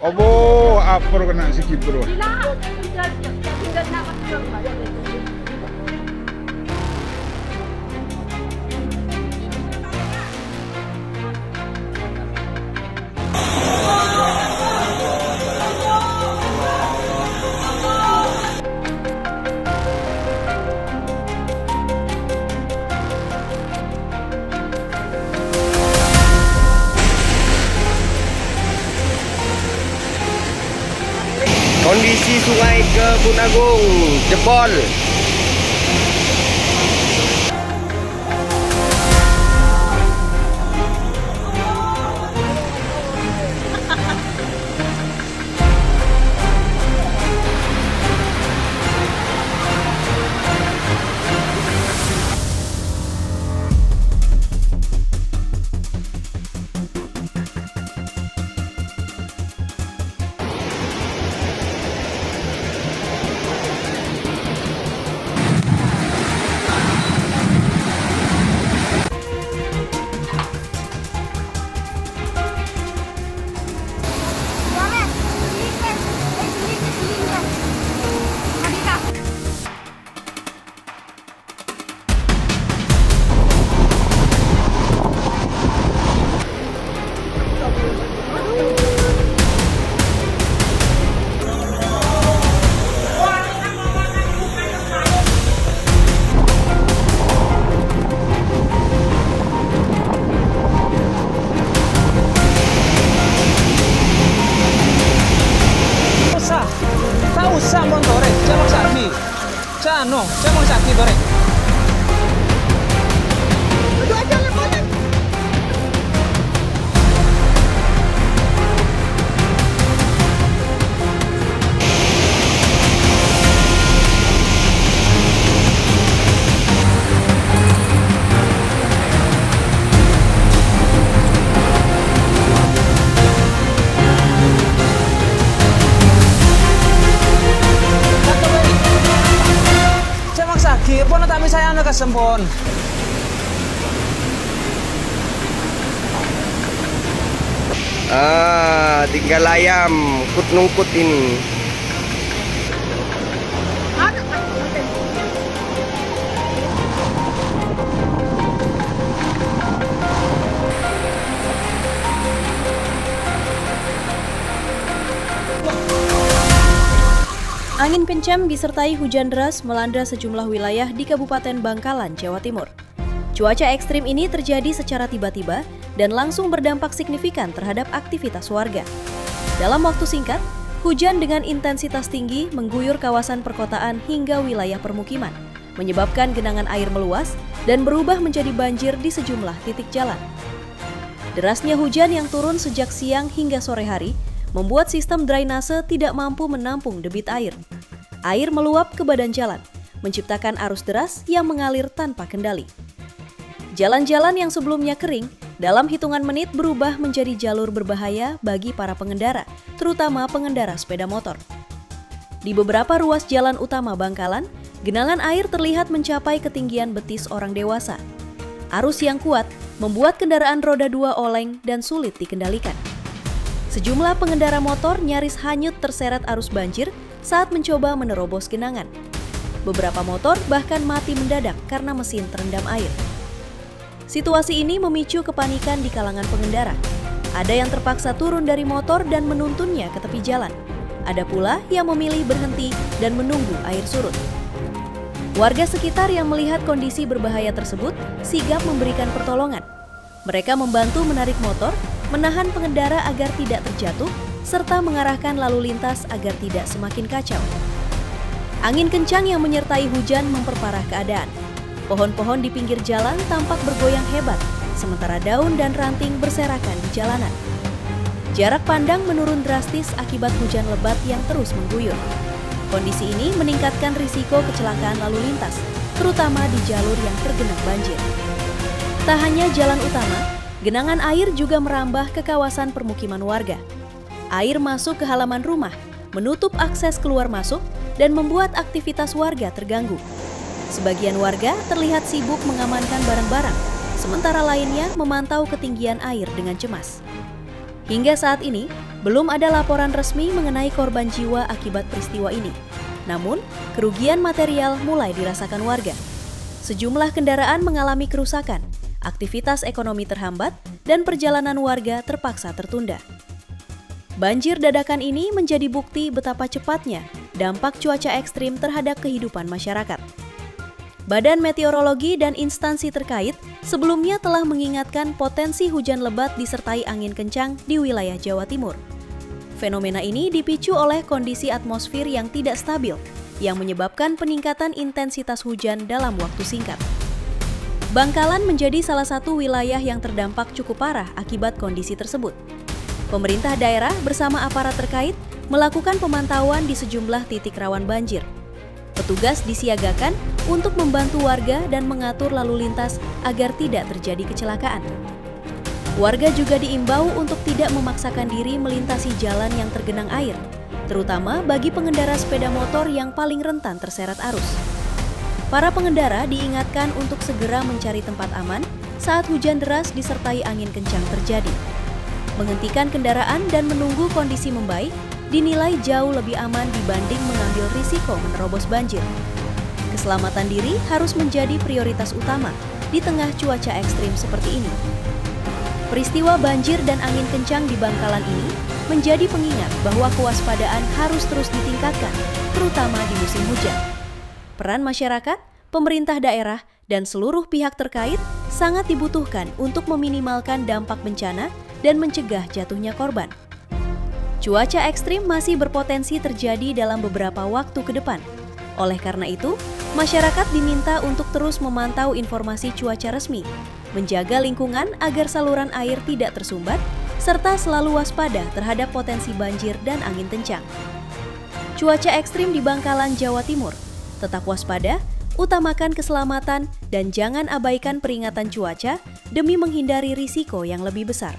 Obo, apro kena sikit bro. Kondisi Sungai Kebun Agung jebol. Usah montore, jangan sakit. Jangan sakit tore. Pon kami saya anak kesempon. Tinggal ayam kut nungkut ini. Angin kencang disertai hujan deras melanda sejumlah wilayah di Kabupaten Bangkalan, Jawa Timur. Cuaca ekstrim ini terjadi secara tiba-tiba dan langsung berdampak signifikan terhadap aktivitas warga. Dalam waktu singkat, hujan dengan intensitas tinggi mengguyur kawasan perkotaan hingga wilayah permukiman, menyebabkan genangan air meluas dan berubah menjadi banjir di sejumlah titik jalan. Derasnya hujan yang turun sejak siang hingga sore hari membuat sistem drainase tidak mampu menampung debit air. Air meluap ke badan jalan, menciptakan arus deras yang mengalir tanpa kendali. Jalan-jalan yang sebelumnya kering, dalam hitungan menit berubah menjadi jalur berbahaya bagi para pengendara, terutama pengendara sepeda motor. Di beberapa ruas jalan utama Bangkalan, genangan air terlihat mencapai ketinggian betis orang dewasa. Arus yang kuat membuat kendaraan roda 2 oleng dan sulit dikendalikan. Sejumlah pengendara motor nyaris hanyut terseret arus banjir saat mencoba menerobos genangan. Beberapa motor bahkan mati mendadak karena mesin terendam air. Situasi ini memicu kepanikan di kalangan pengendara. Ada yang terpaksa turun dari motor dan menuntunnya ke tepi jalan. Ada pula yang memilih berhenti dan menunggu air surut. Warga sekitar yang melihat kondisi berbahaya tersebut sigap memberikan pertolongan. Mereka membantu menarik motor, menahan pengendara agar tidak terjatuh, serta mengarahkan lalu lintas agar tidak semakin kacau. Angin kencang yang menyertai hujan memperparah keadaan. Pohon-pohon di pinggir jalan tampak bergoyang hebat, sementara daun dan ranting berserakan di jalanan. Jarak pandang menurun drastis akibat hujan lebat yang terus mengguyur. Kondisi ini meningkatkan risiko kecelakaan lalu lintas, terutama di jalur yang tergenang banjir. Tak hanya jalan utama, genangan air juga merambah ke kawasan permukiman warga. Air masuk ke halaman rumah, menutup akses keluar masuk, dan membuat aktivitas warga terganggu. Sebagian warga terlihat sibuk mengamankan barang-barang, sementara lainnya memantau ketinggian air dengan cemas. Hingga saat ini, Belum ada laporan resmi mengenai korban jiwa akibat peristiwa ini. Namun, kerugian material mulai dirasakan warga. Sejumlah kendaraan mengalami kerusakan, aktivitas ekonomi terhambat, dan perjalanan warga terpaksa tertunda. Banjir dadakan ini menjadi bukti betapa cepatnya dampak cuaca ekstrim terhadap kehidupan masyarakat. Badan Meteorologi dan instansi terkait sebelumnya telah mengingatkan potensi hujan lebat disertai angin kencang di wilayah Jawa Timur. Fenomena ini dipicu oleh kondisi atmosfer yang tidak stabil, yang menyebabkan peningkatan intensitas hujan dalam waktu singkat. Bangkalan menjadi salah satu wilayah yang terdampak cukup parah akibat kondisi tersebut. Pemerintah daerah bersama aparat terkait melakukan pemantauan di sejumlah titik rawan banjir. Petugas disiagakan untuk membantu warga dan mengatur lalu lintas agar tidak terjadi kecelakaan. Warga juga diimbau untuk tidak memaksakan diri melintasi jalan yang tergenang air, terutama bagi pengendara sepeda motor yang paling rentan terseret arus. Para pengendara diingatkan untuk segera mencari tempat aman saat hujan deras disertai angin kencang terjadi. Menghentikan kendaraan dan menunggu kondisi membaik dinilai jauh lebih aman dibanding mengambil risiko menerobos banjir. Keselamatan diri harus menjadi prioritas utama di tengah cuaca ekstrim seperti ini. Peristiwa banjir dan angin kencang di Bangkalan ini menjadi pengingat bahwa kewaspadaan harus terus ditingkatkan, terutama di musim hujan. Peran masyarakat, pemerintah daerah, dan seluruh pihak terkait sangat dibutuhkan untuk meminimalkan dampak bencana dan mencegah jatuhnya korban. Cuaca ekstrim masih berpotensi terjadi dalam beberapa waktu ke depan. Oleh karena itu, masyarakat diminta untuk terus memantau informasi cuaca resmi, menjaga lingkungan agar saluran air tidak tersumbat, serta selalu waspada terhadap potensi banjir dan angin kencang. Cuaca ekstrim di Bangkalan, Jawa Timur. Tetap waspada, utamakan keselamatan, dan jangan abaikan peringatan cuaca demi menghindari risiko yang lebih besar.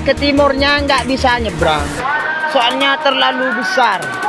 Ke timurnya nggak bisa nyebrang, soalnya terlalu besar.